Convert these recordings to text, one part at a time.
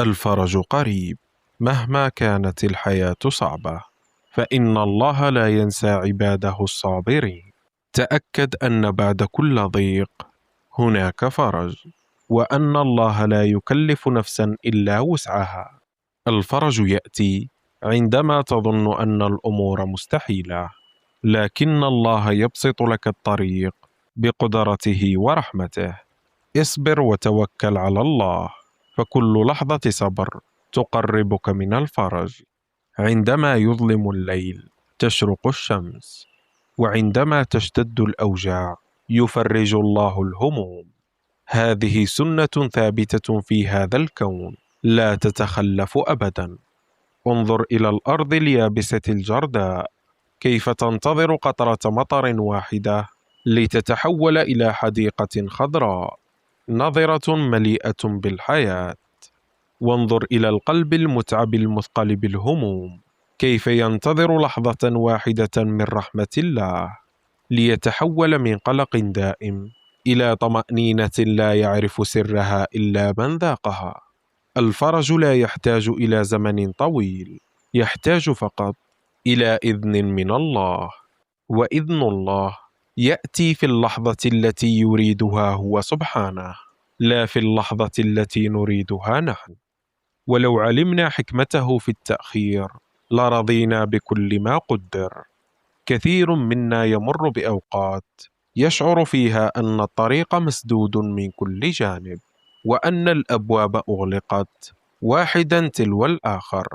الفرج قريب مهما كانت الحياة صعبة، فإن الله لا ينسى عباده الصابرين. تأكد أن بعد كل ضيق هناك فرج، وأن الله لا يكلف نفسا إلا وسعها. الفرج يأتي عندما تظن أن الأمور مستحيلة، لكن الله يبسط لك الطريق بقدرته ورحمته. اصبر وتوكل على الله، فكل لحظة صبر تقربك من الفرج. عندما يظلم الليل تشرق الشمس، وعندما تشتد الأوجاع يفرج الله الهموم. هذه سنة ثابتة في هذا الكون لا تتخلف أبدا. انظر إلى الأرض اليابسة الجرداء، كيف تنتظر قطرة مطر واحدة لتتحول إلى حديقة خضراء نضرة مليئة بالحياة. وانظر إلى القلب المتعب المثقل بالهموم، كيف ينتظر لحظة واحدة من رحمة الله ليتحول من قلق دائم إلى طمأنينة لا يعرف سرها إلا من ذاقها. الفرج لا يحتاج إلى زمن طويل، يحتاج فقط إلى إذن من الله، وإذن الله يأتي في اللحظة التي يريدها هو سبحانه، لا في اللحظة التي نريدها نحن. ولو علمنا حكمته في التأخير لرضينا بكل ما قدر. كثير منا يمر بأوقات يشعر فيها أن الطريق مسدود من كل جانب، وأن الأبواب أغلقت واحدا تلو الآخر،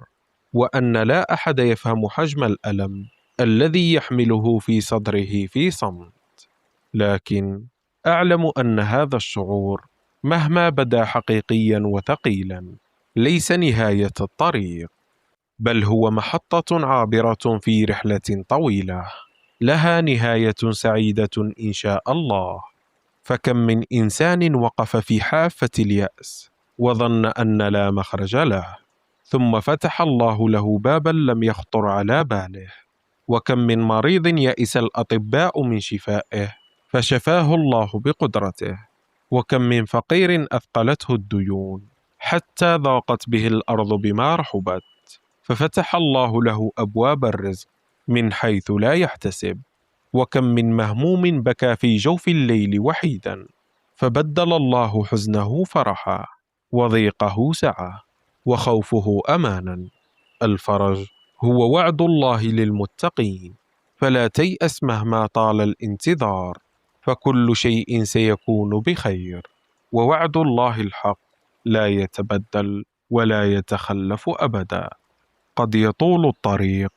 وأن لا أحد يفهم حجم الألم الذي يحمله في صدره في صمت. لكن أعلم أن هذا الشعور مهما بدا حقيقيا وثقيلا ليس نهاية الطريق، بل هو محطة عابرة في رحلة طويلة لها نهاية سعيدة إن شاء الله. فكم من إنسان وقف في حافة اليأس وظن أن لا مخرج له، ثم فتح الله له بابا لم يخطر على باله. وكم من مريض يئس الأطباء من شفائه فشفاه الله بقدرته. وكم من فقير أثقلته الديون حتى ضاقت به الأرض بما رحبت، ففتح الله له أبواب الرزق من حيث لا يحتسب. وكم من مهموم بكى في جوف الليل وحيدا فبدل الله حزنه فرحا، وضيقه سعة، وخوفه أمانا. الفرج هو وعد الله للمتقين، فلا تيأس مهما طال الانتظار، فكل شيء سيكون بخير. ووعد الله الحق لا يتبدل ولا يتخلف أبدا. قد يطول الطريق،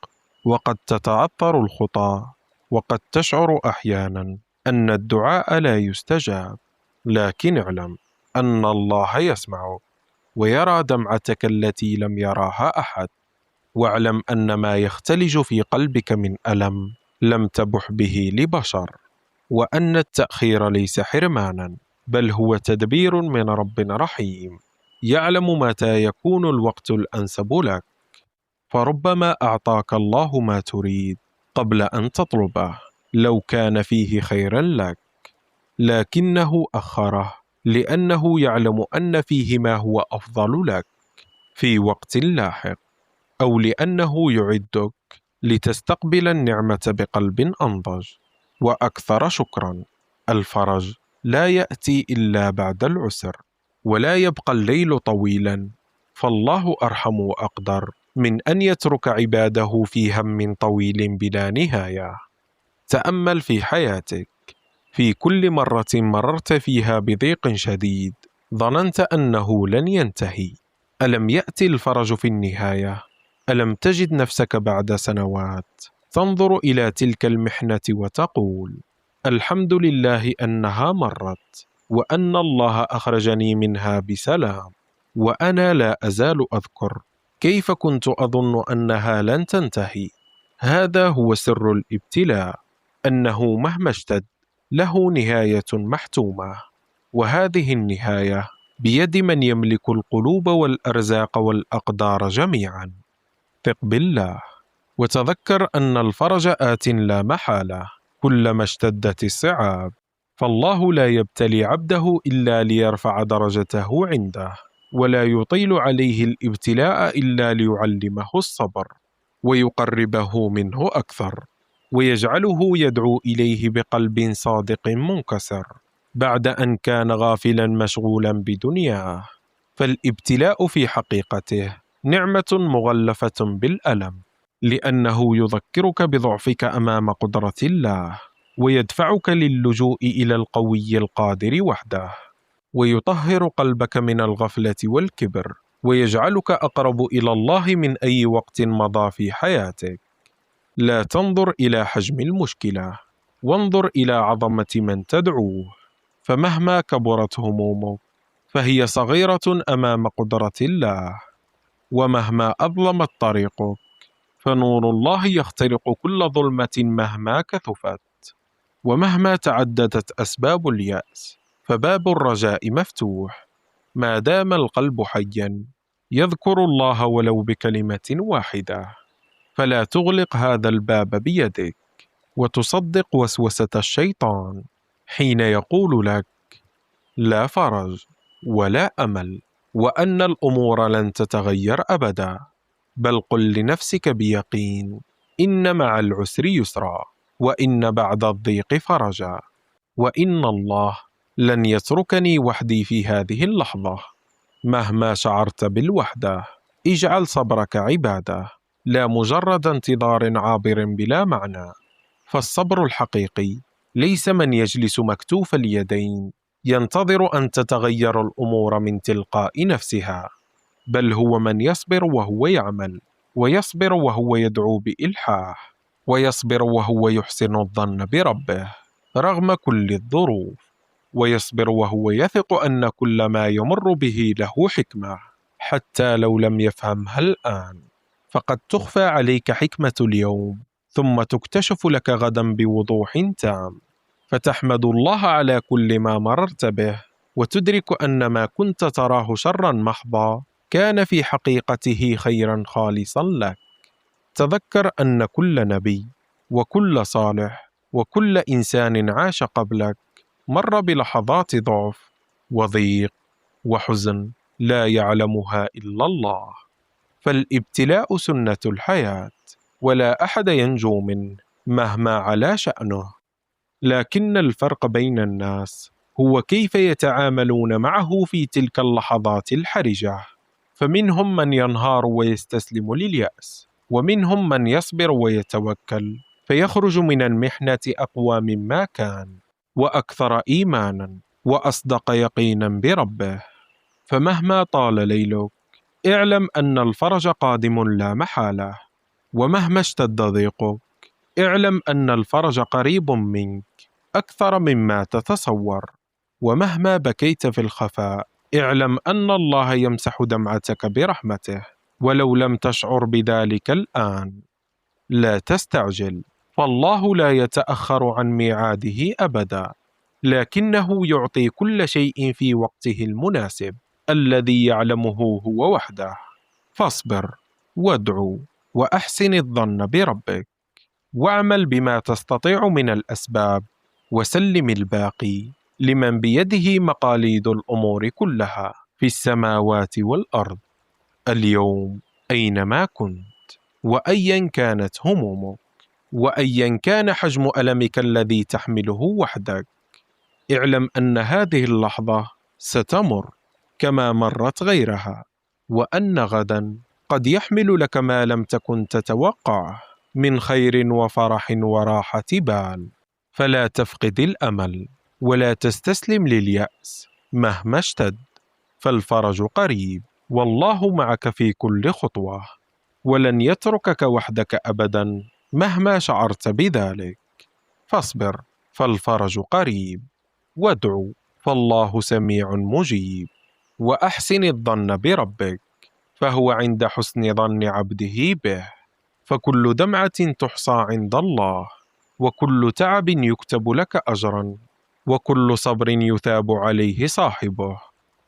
وقد تتعثر الخطى، وقد تشعر أحيانا أن الدعاء لا يستجاب، لكن اعلم أن الله يسمعك ويرى دمعتك التي لم يراها أحد. واعلم أن ما يختلج في قلبك من ألم لم تبح به لبشر، وأن التأخير ليس حرمانا، بل هو تدبير من رب رحيم يعلم متى يكون الوقت الأنسب لك. فربما أعطاك الله ما تريد قبل أن تطلبه لو كان فيه خيرا لك، لكنه أخره لأنه يعلم أن فيه ما هو أفضل لك في وقت لاحق، أو لأنه يعدك لتستقبل النعمة بقلب أنضج وأكثر شكرا. الفرج لا يأتي إلا بعد العسر، ولا يبقى الليل طويلا، فالله أرحم وأقدر من أن يترك عباده في هم طويل بلا نهاية. تأمل في حياتك، في كل مرة مررت فيها بضيق شديد ظننت أنه لن ينتهي، ألم يأتي الفرج في النهاية؟ ألم تجد نفسك بعد سنوات تنظر إلى تلك المحنة وتقول الحمد لله أنها مرت، وأن الله أخرجني منها بسلام؟ وأنا لا أزال أذكر كيف كنت أظن أنها لن تنتهي. هذا هو سر الابتلاء، أنه مهما اشتد له نهاية محتومة، وهذه النهاية بيد من يملك القلوب والأرزاق والأقدار جميعا. ثق بالله، وتذكر أن الفرج آت لا محالة كلما اشتدت الصعاب، فالله لا يبتلي عبده إلا ليرفع درجته عنده. ولا يطيل عليه الابتلاء إلا ليعلمه الصبر ويقربه منه أكثر، ويجعله يدعو إليه بقلب صادق منكسر بعد أن كان غافلا مشغولا بدنياه. فالابتلاء في حقيقته نعمة مغلفة بالألم، لأنه يذكرك بضعفك أمام قدرة الله، ويدفعك للجوء إلى القوي القادر وحده، ويطهر قلبك من الغفلة والكبر، ويجعلك أقرب إلى الله من أي وقت مضى في حياتك. لا تنظر إلى حجم المشكلة، وانظر إلى عظمة من تدعوه، فمهما كبرت همومك فهي صغيرة أمام قدرة الله، ومهما أظلمت طريقك فنور الله يخترق كل ظلمة مهما كثفت. ومهما تعددت أسباب اليأس فباب الرجاء مفتوح ما دام القلب حيا يذكر الله ولو بكلمة واحدة. فلا تغلق هذا الباب بيدك، وتصدق وسوسة الشيطان حين يقول لك لا فرج ولا أمل، وأن الأمور لن تتغير أبدا. بل قل لنفسك بيقين إن مع العسر يسرا، وإن بعد الضيق فرجا، وإن الله لن يتركني وحدي في هذه اللحظة. مهما شعرت بالوحدة اجعل صبرك عبادة، لا مجرد انتظار عابر بلا معنى. فالصبر الحقيقي ليس من يجلس مكتوف اليدين ينتظر أن تتغير الأمور من تلقاء نفسها، بل هو من يصبر وهو يعمل، ويصبر وهو يدعو بإلحاح، ويصبر وهو يحسن الظن بربه رغم كل الظروف، ويصبر وهو يثق أن كل ما يمر به له حكمة حتى لو لم يفهمها الآن. فقد تخفى عليك حكمة اليوم ثم تكتشف لك غدا بوضوح تام، فتحمد الله على كل ما مررت به، وتدرك أن ما كنت تراه شرا محضا كان في حقيقته خيرا خالصا لك. تذكر أن كل نبي وكل صالح وكل إنسان عاش قبلك مر بلحظات ضعف وضيق وحزن لا يعلمها إلا الله. فالابتلاء سنة الحياة، ولا أحد ينجو منه مهما علا شأنه، لكن الفرق بين الناس هو كيف يتعاملون معه في تلك اللحظات الحرجة. فمنهم من ينهار ويستسلم لليأس، ومنهم من يصبر ويتوكل فيخرج من المحنة أقوى مما كان، وأكثر إيمانا، وأصدق يقينا بربه. فمهما طال ليلك اعلم أن الفرج قادم لا محالة، ومهما اشتد ضيقك اعلم أن الفرج قريب منك أكثر مما تتصور. ومهما بكيت في الخفاء اعلم أن الله يمسح دمعتك برحمته ولو لم تشعر بذلك الآن. لا تستعجل، فالله لا يتأخر عن ميعاده أبدا، لكنه يعطي كل شيء في وقته المناسب الذي يعلمه هو وحده. فاصبر وادعو وأحسن الظن بربك، واعمل بما تستطيع من الأسباب، وسلم الباقي لمن بيده مقاليد الأمور كلها في السماوات والأرض. اليوم أينما كنت، وأيا كانت همومك، وأيا كان حجم ألمك الذي تحمله وحدك، اعلم أن هذه اللحظة ستمر كما مرت غيرها، وأن غدا قد يحمل لك ما لم تكن تتوقعه من خير وفرح وراحة بال. فلا تفقد الأمل، ولا تستسلم لليأس مهما اشتد، فالفرج قريب، والله معك في كل خطوة، ولن يتركك وحدك أبدا مهما شعرت بذلك. فاصبر فالفرج قريب، وادعو فالله سميع مجيب، وأحسن الظن بربك فهو عند حسن ظن عبده به. فكل دمعة تحصى عند الله، وكل تعب يكتب لك أجرا، وكل صبر يثاب عليه صاحبه،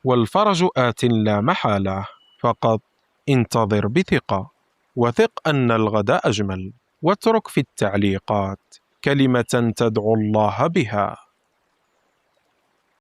والفرج آت لا محالة، فقط انتظر بثقة، وثق أن الغد أجمل. واترك في التعليقات كلمة تدعو الله بها.